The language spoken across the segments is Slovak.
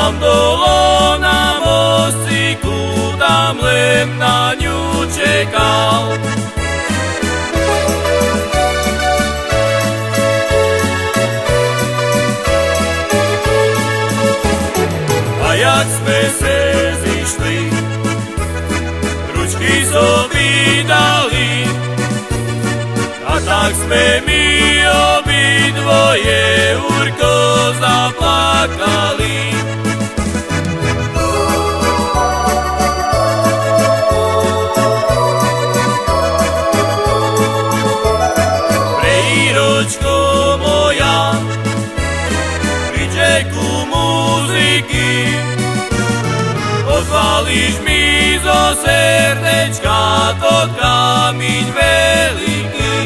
Tam dolo na mostíku, tam len na ňu čekal. A jak sme se zišli, ručky sobi dali, a tak sme my obidvoje úrko zaplakali. Prejročko moja, príďte ku muziky, odvalíš mi zo srdečka to kamiň veľký.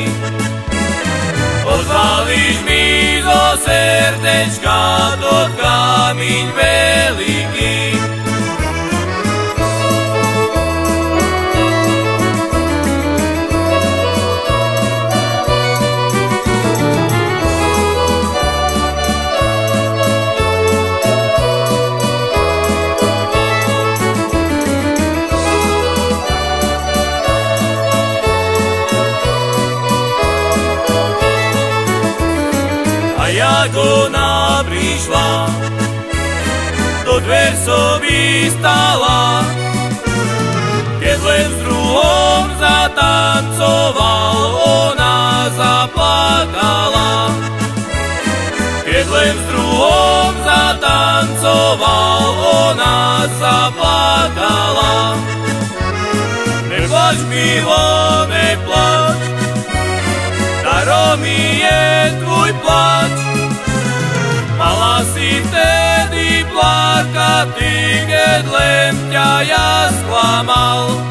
Odvalíš mi zo srdečka to kamiň veľký. Jak ona prišla, do dver sobi stala, keď len s druhom zatancoval, ona zaplakala. Keď len s druhom zatancoval, ona zaplakala. Neplač, milo, neplač, darom mi je tvoj plač. Mala si vtedy plakať, keď len ťa ja sklamal.